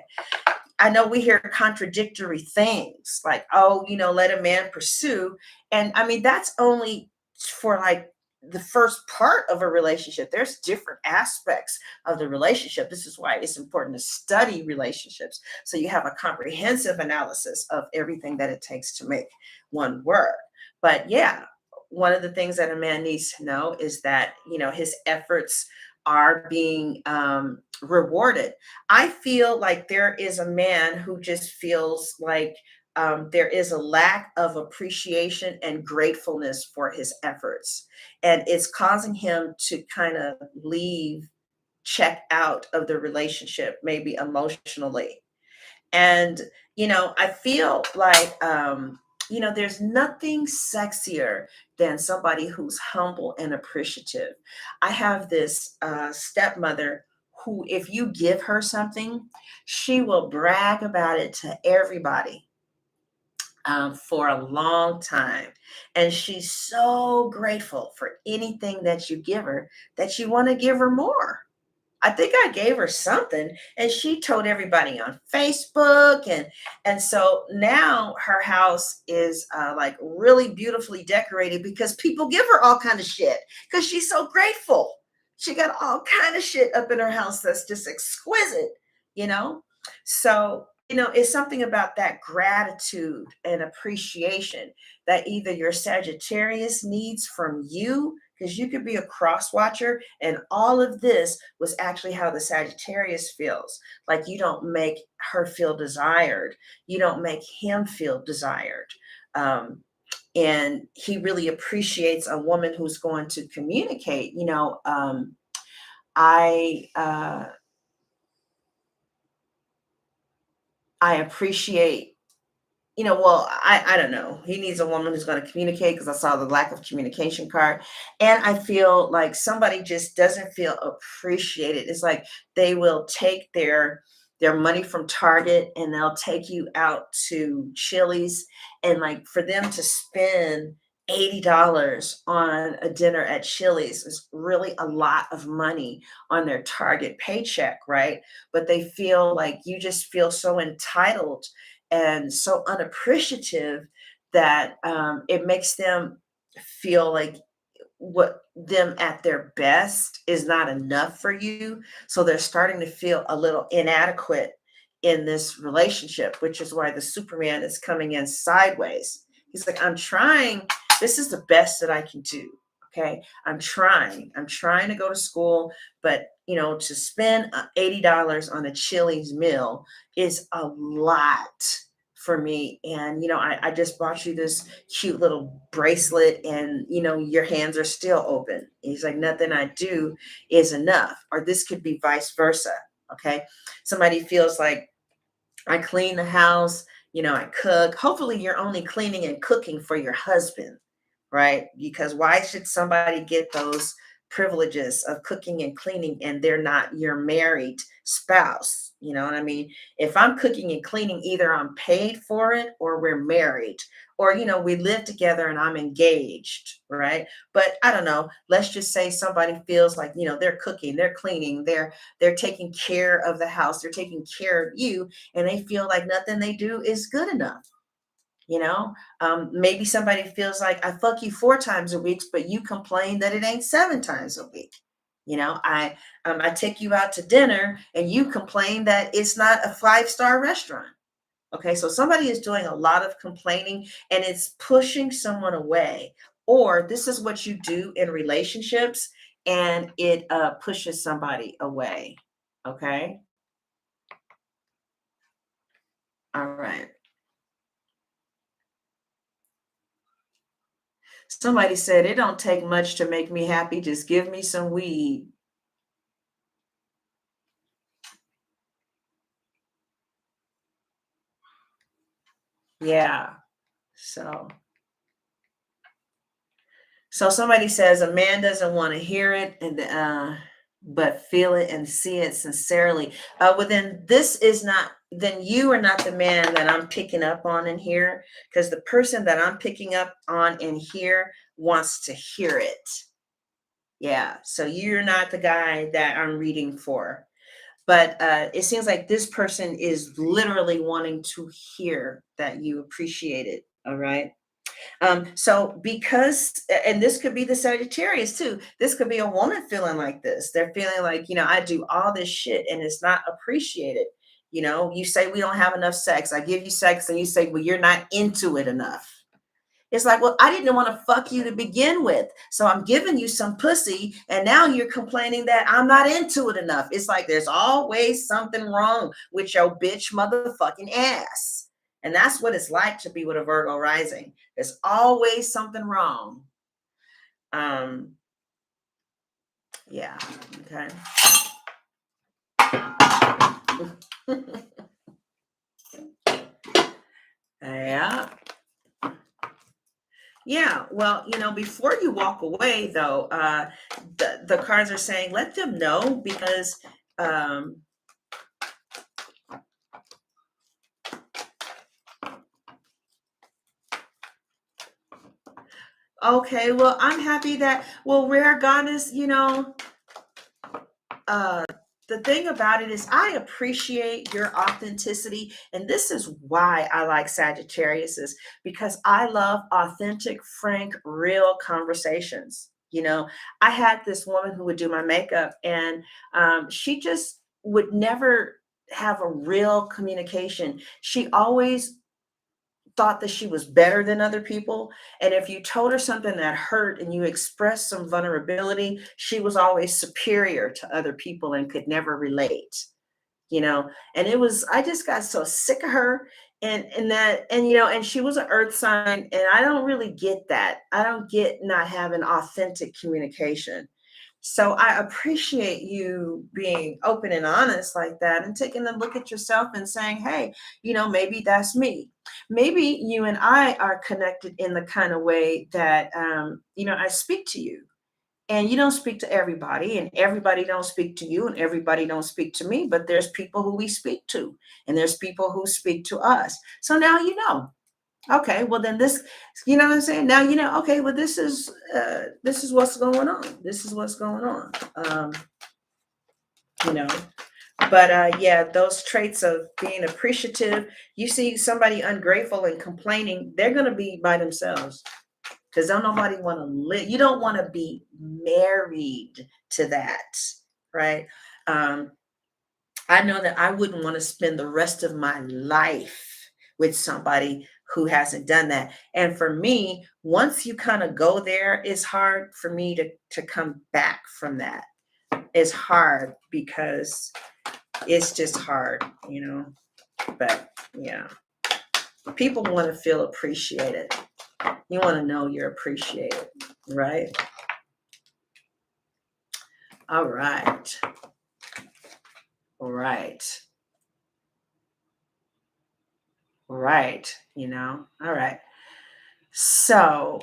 I know we hear contradictory things like, oh, let a man pursue. And I mean, that's only for like the first part of a relationship. There's different aspects of the relationship. This is why it's important to study relationships. So you have a comprehensive analysis of everything that it takes to make one work. But yeah, one of the things that a man needs to know is that, his efforts are being rewarded. I feel like there is a man who just feels like there is a lack of appreciation and gratefulness for his efforts. And it's causing him to kind of leave, check out of the relationship, maybe emotionally. And, I feel like, there's nothing sexier than somebody who's humble and appreciative. I have this stepmother who, if you give her something, she will brag about it to everybody for a long time. And she's so grateful for anything that you give her that you want to give her more. I think I gave her something and she told everybody on Facebook and so now her house is like really beautifully decorated because people give her all kind of shit because she's so grateful. She got all kind of shit up in her house that's just exquisite, you know? So, it's something about that gratitude and appreciation that either your Sagittarius needs from you because you could be a cross watcher and all of this was actually how the Sagittarius feels. Like you don't make her feel desired. You don't make him feel desired. And he really appreciates a woman who's going to communicate. I uh, I appreciate. Well, I don't know. He needs a woman who's going to communicate because I saw the lack of communication card. And I feel like somebody just doesn't feel appreciated. It's like they will take their their money from Target and they'll take you out to Chili's, and like for them to spend $80 on a dinner at Chili's is really a lot of money on their Target paycheck, right? But they feel like you just feel so entitled and so unappreciative that it makes them feel like what them at their best is not enough for you. So they're starting to feel a little inadequate in this relationship, which is why the Superman is coming in sideways. He's like, I'm trying. This is the best that I can do. Okay. I'm trying. I'm trying to go to school, but to spend $80 on a Chili's meal is a lot for me. And I just bought you this cute little bracelet, and your hands are still open. He's like, nothing I do is enough. Or this could be vice versa. Okay. Somebody feels like, I clean the house, I cook. Hopefully you're only cleaning and cooking for your husband, right? Because why should somebody get those privileges of cooking and cleaning and they're not your married spouse? You know what I mean? If I'm cooking and cleaning, either I'm paid for it or we're married, or we live together and I'm engaged, right? But I don't know, let's just say somebody feels like, they're cooking, they're cleaning, they're taking care of the house, they're taking care of you, and they feel like nothing they do is good enough. Maybe somebody feels like, I fuck you 4 times a week, but you complain that it ain't 7 times a week. I take you out to dinner and you complain that it's not a 5-star restaurant. Okay, so somebody is doing a lot of complaining and it's pushing someone away. Or this is what you do in relationships, and it pushes somebody away. Okay, all right. Somebody said it don't take much to make me happy. Just give me some weed. Yeah. So somebody says a man doesn't want to hear it, and but feel it and see it sincerely. Well, then this is not. Then you are not the man that I'm picking up on in here, because the person that I'm picking up on in here wants to hear it. Yeah. So you're not the guy that I'm reading for. But it seems like this person is literally wanting to hear that you appreciate it. All right. So because, and this could be the Sagittarius too. This could be a woman feeling like this. They're feeling like, I do all this shit and it's not appreciated. You say we don't have enough sex. I give you sex and you say, well, you're not into it enough. It's like, well, I didn't want to fuck you to begin with. So I'm giving you some pussy, and now you're complaining that I'm not into it enough. It's like there's always something wrong with your bitch motherfucking ass. And that's what it's like to be with a Virgo rising. There's always something wrong. Um, yeah, okay. Yeah. Yeah, well, before you walk away, though, the cards are saying let them know, because um, okay, well, I'm happy that, well, rare goddess, uh, the thing about it is I appreciate your authenticity, and this is why I like Sagittarius, is because I love authentic, frank, real conversations. I had this woman who would do my makeup, and she just would never have a real communication. She always thought that she was better than other people. And if you told her something that hurt and you expressed some vulnerability, she was always superior to other people and could never relate. And it was, I just got so sick of her. And she was an earth sign, and I don't really get that. I don't get not having authentic communication. So I appreciate you being open and honest like that, and taking a look at yourself and saying, hey, maybe that's me. Maybe you and I are connected in the kind of way that, I speak to you. And you don't speak to everybody, and everybody don't speak to you, and everybody don't speak to me, but there's people who we speak to, and there's people who speak to us. So now you know. Okay, well then this, you know what I'm saying? Now you know, okay, well this is what's going on. This is what's going on. You know, but yeah, those traits of being appreciative, you see somebody ungrateful and complaining, they're gonna be by themselves. Because don't nobody want to live. You don't want to be married to that, right? Um, I know that I wouldn't want to spend the rest of my life with somebody who hasn't done that. And for me, once you kind of go there, it's hard for me to come back from that. It's hard because it's just hard, you know. But yeah, people want to feel appreciated. You want to know you're appreciated, right? All right. All right. Right. You know, all right. So,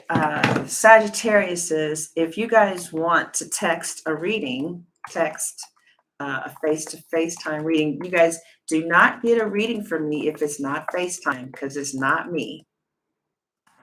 Sagittarius says, if you guys want to text a reading, text a face-to-face time reading, you guys do not get a reading from me if it's not FaceTime, because it's not me.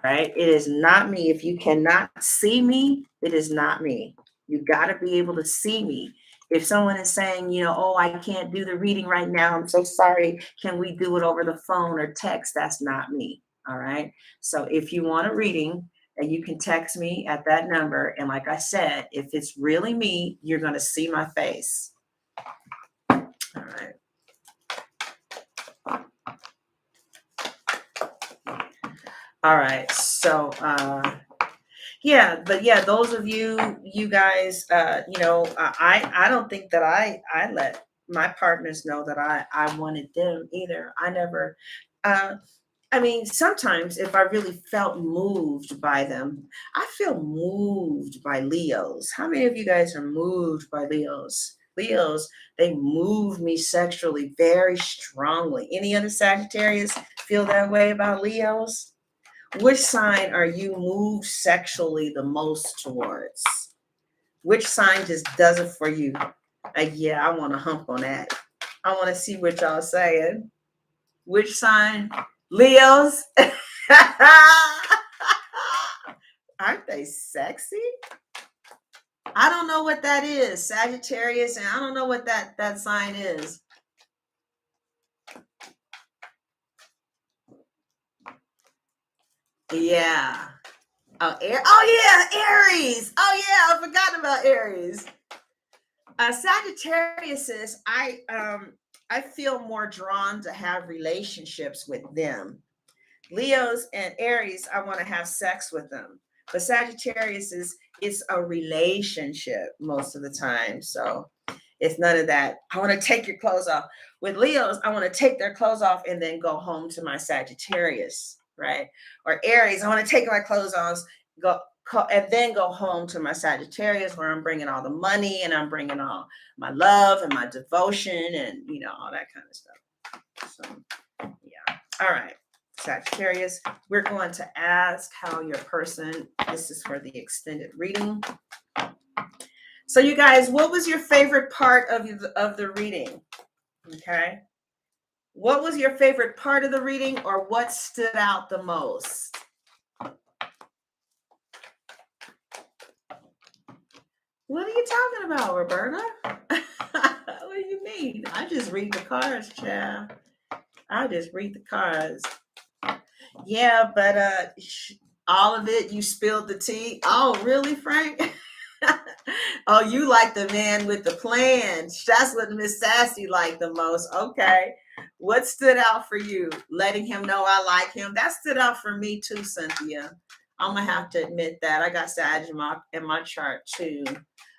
Right? It is not me. If you cannot see me, it is not me. You got to be able to see me. If someone is saying, you know, oh, I can't do the reading right now, I'm so sorry. Can we do it over the phone or text? That's not me. All right. So if you want a reading, and you can text me at that number. And like I said, if it's really me, you're going to see my face. All right. All right. So, yeah, but yeah, those of you guys, you know, I don't think that I let my partners know that I wanted them either. I never, uh, I mean, sometimes if I really felt moved by them, I feel moved by Leos. How many of you guys are moved by Leos? Leos, they move me sexually very strongly. Any other Sagittarius feel that way about Leos? Which sign are you moved sexually the most towards? Which sign just does it for you? Yeah, I want to hump on that. I want to see what y'all saying. Which sign? Leos? Aren't they sexy? I don't know what that is. Sagittarius, and I don't know what that sign is. Yeah. Oh, yeah, Aries. Oh yeah, I forgot about Aries. Sagittarius is I feel more drawn to have relationships with them. Leos and Aries, I want to have sex with them. But Sagittarius is it's a relationship most of the time. So it's none of that. I want to take your clothes off. With Leos, I want to take their clothes off and then go home to my Sagittarius, right? Or Aries, I want to take my clothes off, go and then go home to my Sagittarius, where I'm bringing all the money and I'm bringing all my love and my devotion and you know all that kind of stuff. So yeah, all right, Sagittarius, we're going to ask how your person. This is for the extended reading. So you guys, what was your favorite part of the reading? Okay, what was your favorite part of the reading, or what stood out the most? What are you talking about, Roberta? What do you mean? I just read the cards, child. I just read the cards. Yeah, but all of it, you spilled the tea. Oh, really, Frank? Oh, you like the man with the plan. That's what Miss Sassy liked the most. Okay. What stood out for you? Letting him know I like him. That stood out for me too, Cynthia. I'm gonna have to admit that. I got Sag in my chart too.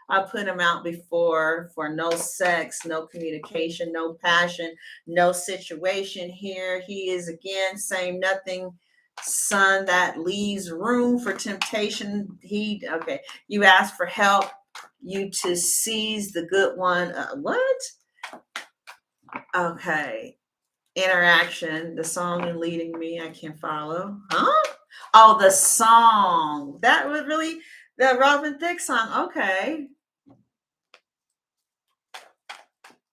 I put him out before for no sex, no communication, no passion, no situation. Here he is again saying nothing. Son that leaves room for temptation. Okay. You ask for help, you to seize the good one. What? Okay. Interaction, the song and leading me. I can't follow. Huh? Oh, the song. The Robin Thicke song. Okay.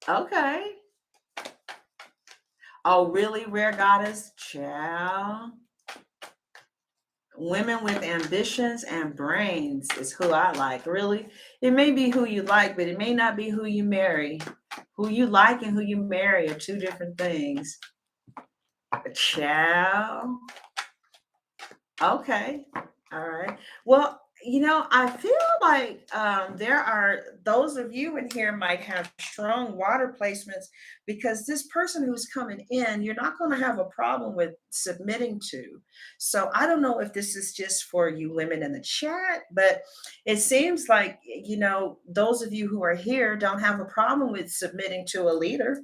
Okay. Oh, really, Rare Goddess? Child. Women with ambitions and brains is who I like. Really, it may be who you like, but it may not be who you marry. Who you like and who you marry are two different things. Ciao. Okay. All right. Well, I feel like there are those of you in here might have strong water placements because this person who's coming in, you're not going to have a problem with submitting to. So I don't know if this is just for you women in the chat, but it seems like, those of you who are here don't have a problem with submitting to a leader.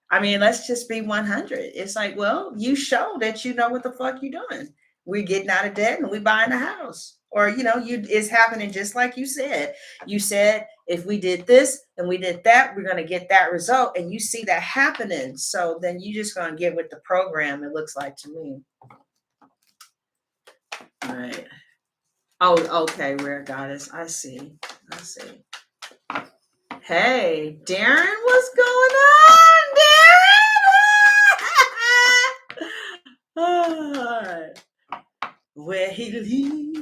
I mean, let's just be 100. It's like, well, you show that you know what the fuck you're doing. We're getting out of debt and we buying a house. Or, it's happening just like you said. You said if we did this and we did that, we're going to get that result. And you see that happening. So then you just going to get with the program, it looks like to me. All right. Oh, okay, Rare Goddess. I see. Hey, Darren, what's going on, Darren? All right. Where he leads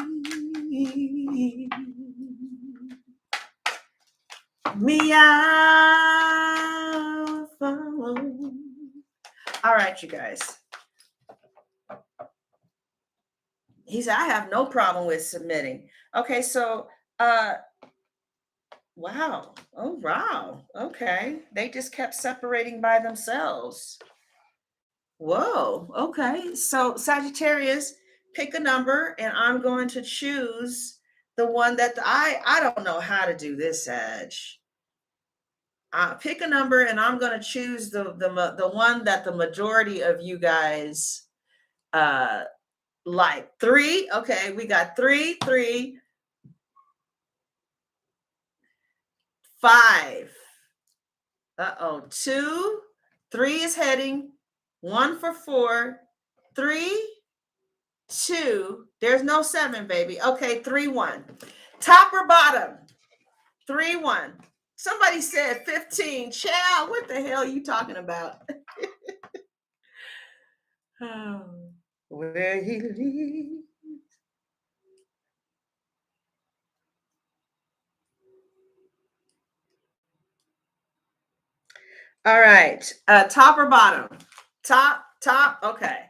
me, I follow. All right, you guys. He said, I have no problem with submitting. Okay, so wow. Oh, wow. Okay. They just kept separating by themselves. Whoa. Okay. So Sagittarius, pick a number, and I'm going to choose the one that I don't know how to do this, Sag. Pick a number, and I'm going to choose the one that the majority of you guys like. 3. Okay, we got 3, 3, 5. 2, 3 is heading. 1 for 4. 3, 2. There's no 7, baby. Okay, 3, 1. Top or bottom? 3, 1. Somebody said 15. Child, what the hell are you talking about? Where he leads. All right. Top or bottom? Top. Okay.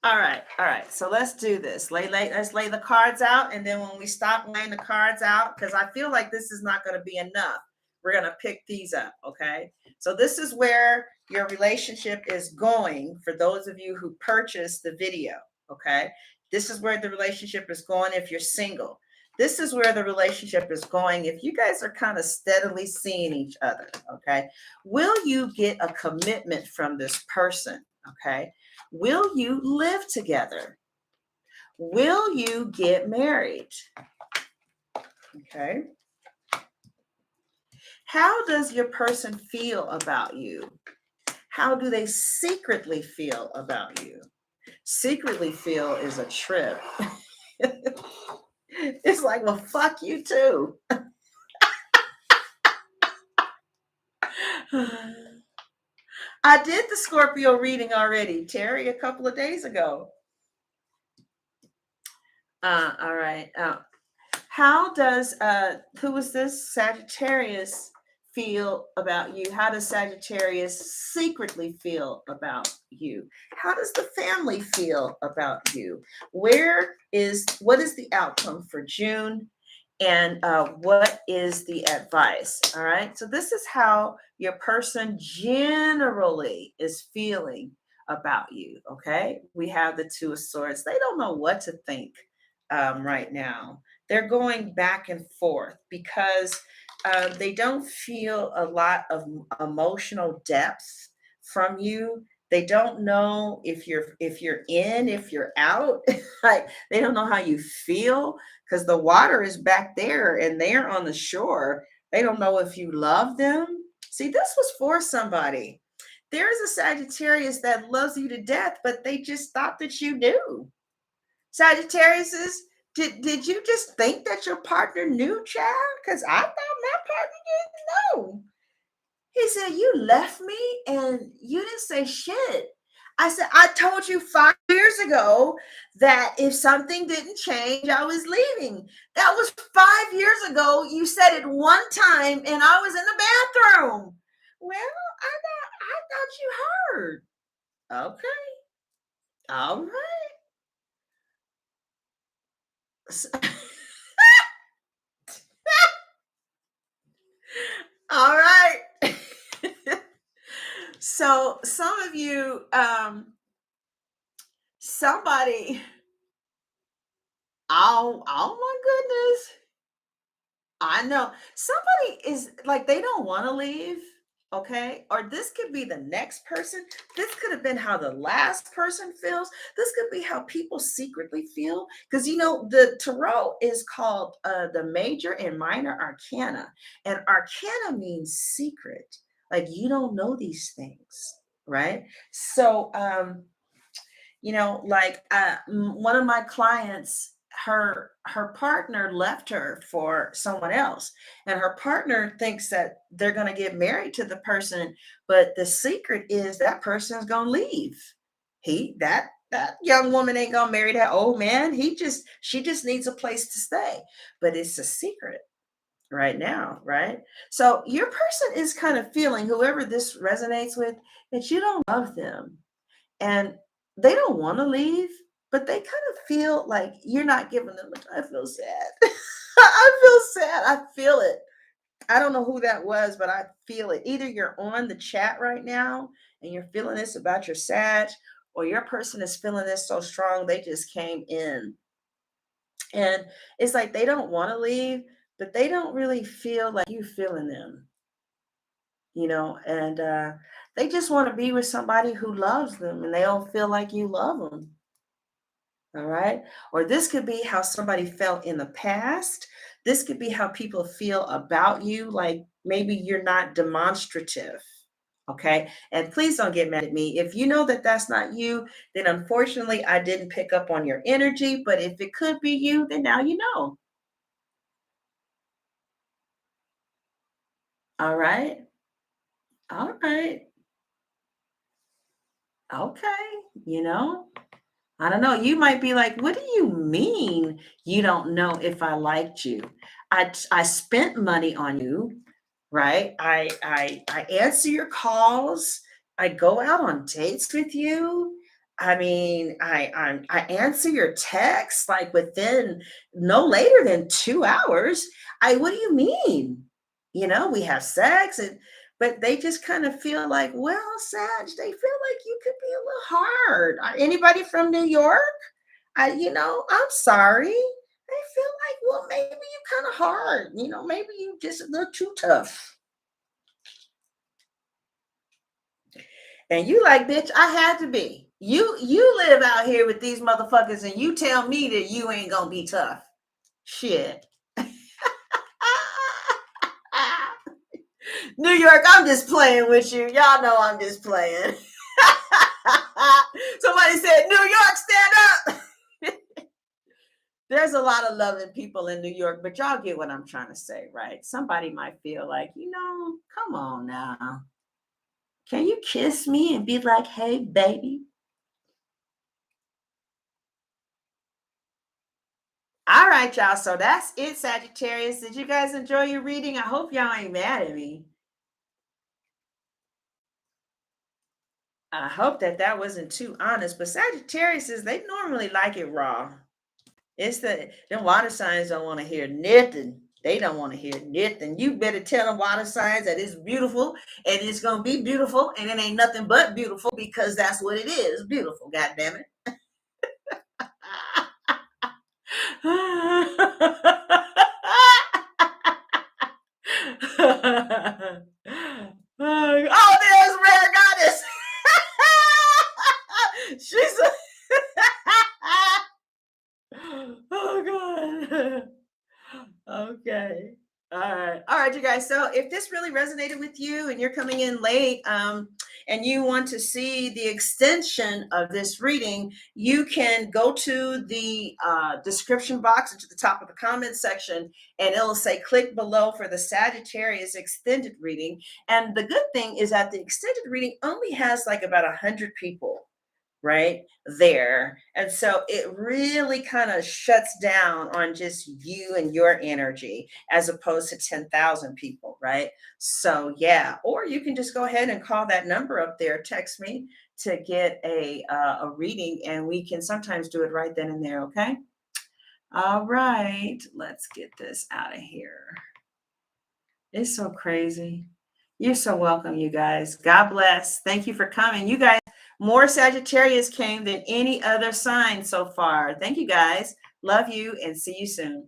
All right. So let's do this. Let's lay the cards out. And then when we stop laying the cards out, because I feel like this is not going to be enough, we're going to pick these up. Okay. So this is where your relationship is going for those of you who purchased the video. Okay. This is where the relationship is going if you're single. This is where the relationship is going if you guys are kind of steadily seeing each other. Okay. Will you get a commitment from this person? Okay. Will you live together? Will you get married? Okay. How does your person feel about you? How do they secretly feel about you? Secretly feel is a trip. It's like, well, fuck you too. I did the Scorpio reading already, Terry, a couple of days ago. All right. How does who is this? Sagittarius feel about you? How does Sagittarius secretly feel about you? How does the family feel about you? What is the outcome for June? And what is the advice? All right. So this is how your person generally is feeling about you. Okay. We have the Two of Swords. They don't know what to think right now. They're going back and forth because they don't feel a lot of emotional depth from you. They don't know if you're in, if you're out. Like they don't know how you feel because the water is back there and they're on the shore. They don't know if you love them. See, this was for somebody. There's a Sagittarius that loves you to death, but they just thought that you knew. Sagittariuses, Did you just think that your partner knew, child? Because I thought my partner didn't know. He said, "You left me and you didn't say shit." I said, "I told you 5 years ago that if something didn't change, I was leaving." That was 5 years ago. You said it one time and I was in the bathroom. Well, I thought you heard. Okay. All right. S- All right. So some of you, somebody, oh my goodness. I know. Somebody is like they don't want to leave, okay? Or this could be the next person. This could have been how the last person feels. This could be how people secretly feel. Because you know, the tarot is called the major and minor arcana. And arcana means secret. Like you don't know these things, right? So like one of my clients, her partner left her for someone else, and her partner thinks that they're going to get married to the person, but the secret is that person's going to leave. That young woman ain't going to marry that old man. She just needs a place to stay, but it's a secret right now, right? So your person is kind of feeling, whoever this resonates with, that you don't love them, and they don't want to leave, but they kind of feel like you're not giving them. I feel sad. I feel sad. I feel it. I don't know who that was, but I feel it. Either you're on the chat right now and you're feeling this about your Sag, or your person is feeling this so strong they just came in. And it's like they don't want to leave, but they don't really feel like you feeling them, and they just want to be with somebody who loves them and they don't feel like you love them. All right. Or this could be how somebody felt in the past. This could be how people feel about you. Like maybe you're not demonstrative. Okay. And please don't get mad at me. If you know that that's not you, then unfortunately, I didn't pick up on your energy. But if it could be you, then now you know. All right. All right. Okay. You know, I don't know. You might be like, what do you mean you don't know if I liked you? I spent money on you, right? I answer your calls. I go out on dates with you. I mean, I answer your texts like within no later than 2 hours. What do you mean? We have sex, and but they just kind of feel like, well, Sag, they feel like you could be a little hard. Anybody from New York? I'm sorry. They feel like, well, maybe you kind of hard. Maybe you just a little too tough. And you like, bitch, I had to be. You live out here with these motherfuckers and you tell me that you ain't gonna be tough. Shit. New York, I'm just playing with you. Y'all know I'm just playing. Somebody said, New York, stand up. There's a lot of loving people in New York, but y'all get what I'm trying to say, right? Somebody might feel like, come on now. Can you kiss me and be like, hey, baby? All right, y'all. So that's it, Sagittarius. Did you guys enjoy your reading? I hope y'all ain't mad at me. I hope that wasn't too honest, but Sagittarius they normally like it raw. It's them water signs don't want to hear nothing. They don't want to hear nothing. You better tell them water signs that it's beautiful and it's gonna be beautiful and it ain't nothing but beautiful because that's what it is. Beautiful, god damn it. Oh, there's Rare Goddess. She's a oh god. Okay. All right. All right, you guys. So if this really resonated with you and you're coming in late, and you want to see the extension of this reading, you can go to the description box and to the top of the comment section, and it'll say click below for the Sagittarius extended reading. And the good thing is that the extended reading only has like about 100 people right there. And so it really kind of shuts down on just you and your energy as opposed to 10,000 people, right? So, yeah, or you can just go ahead and call that number up there, text me to get a reading, and we can sometimes do it right then and there, okay? All right, let's get this out of here. It's so crazy. You're so welcome, you guys. God bless. Thank you for coming. You guys, more Sagittarius came than any other sign so far. Thank you guys. Love you and see you soon.